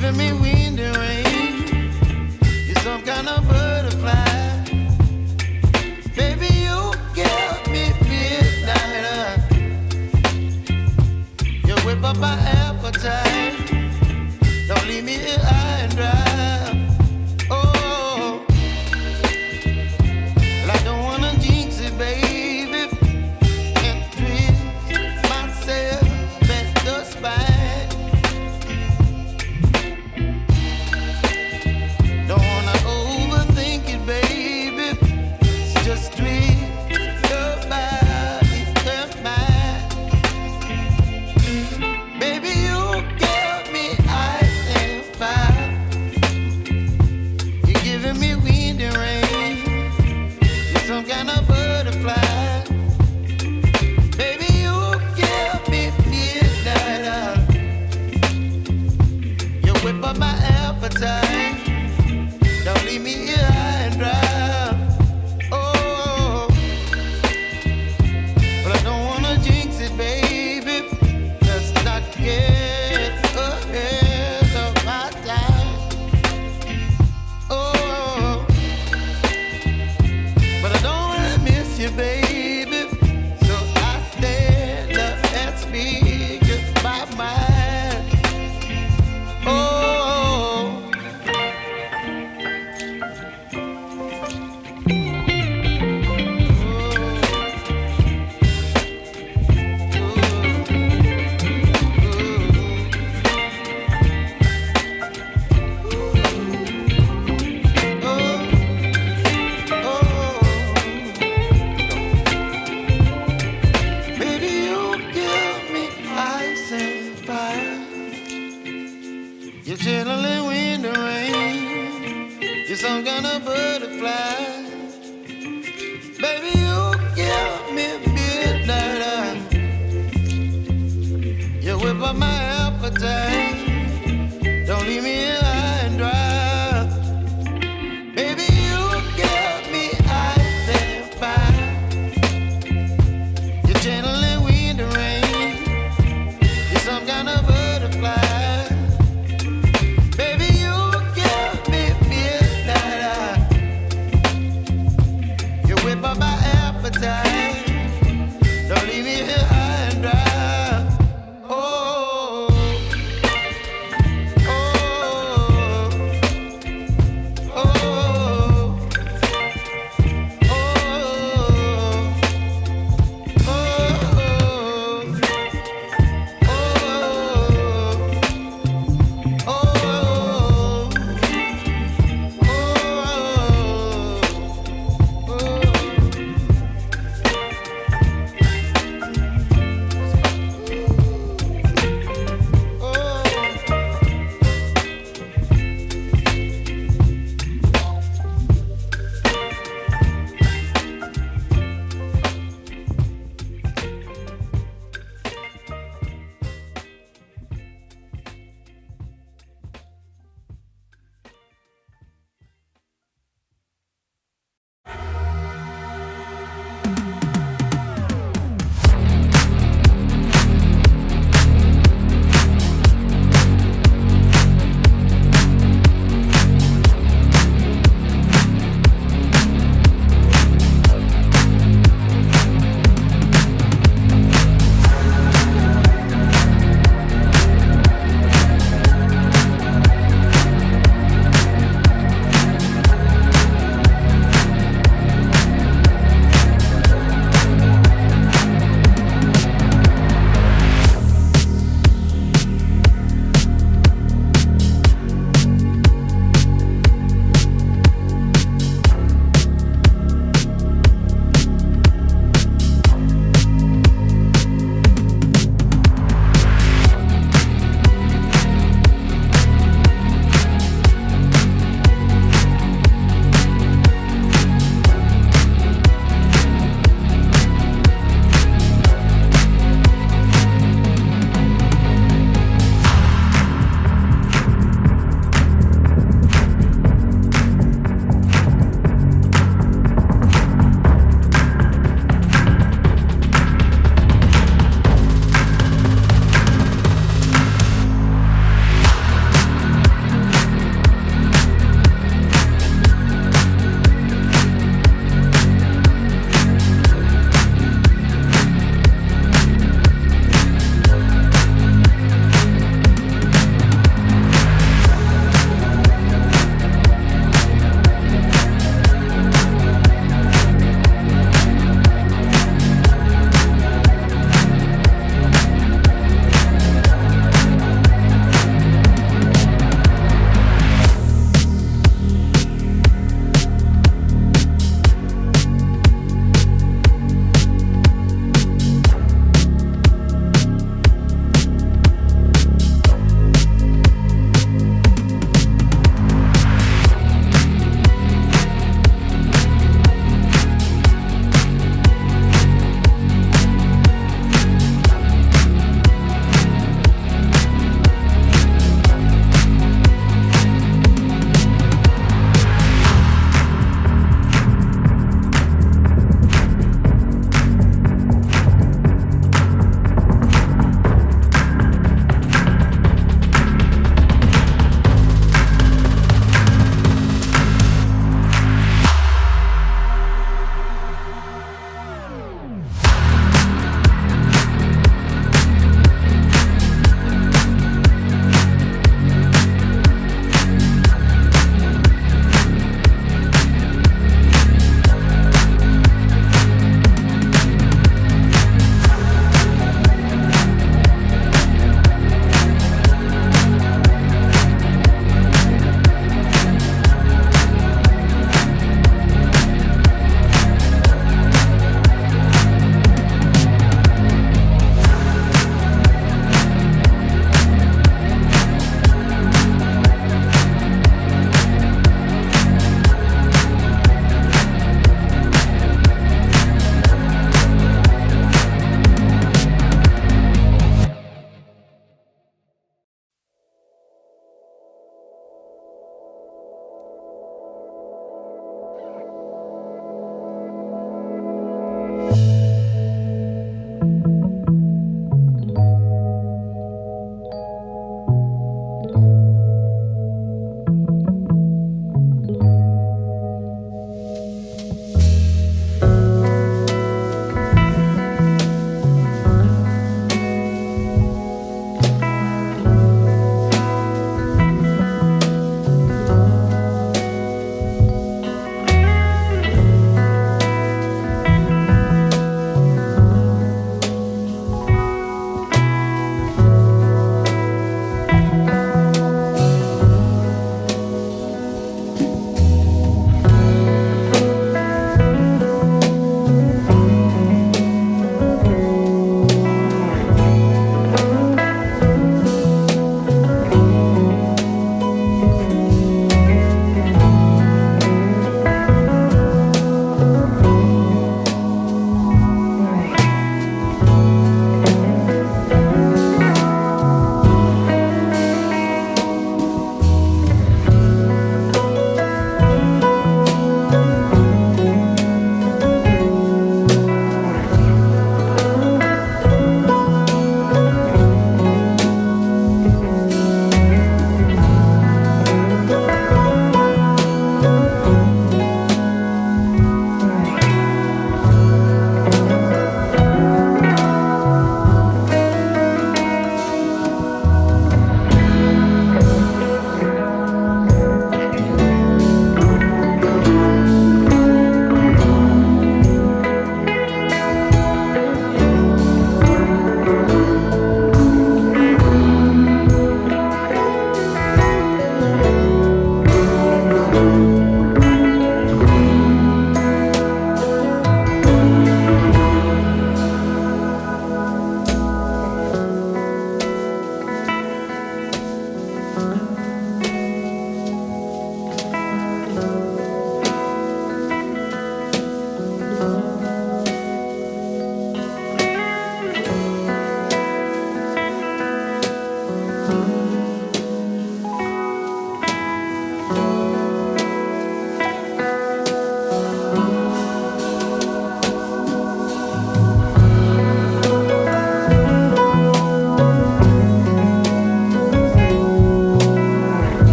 giving me wind and rain. You're some kind of butterfly. Baby, you give me midnight. You whip up my appetite. Don't leave me here high and dry. Oh, well, I don't wanna jinx it, baby, and twist myself at the spine. Don't wanna overthink it, baby. It's just twist your body and mine. Baby, you give me ice and fire. You're giving me wind and rain. You're some kind of butterfly. Baby, you give me midnight. You whip up my appetite. Don't leave me here high and dry. Oh, but I don't wanna jinx it, baby. Let's not get ahead of my time. Oh, but I don't wanna miss you, baby. So I stand up and speak my mind. Oh. Baby, you give me ice and fire. You're chilling wind and rain. You're some kind of butterfly. Baby, you give me midnight. You whip up my appetite. Don't leave me here high and dry. Baby, you give me ice and fire. You're channeling wind and rain. You're some kind of butterfly. Baby, you give me midnight. You whip up my appetite. Don't leave me here high and dry. Oh.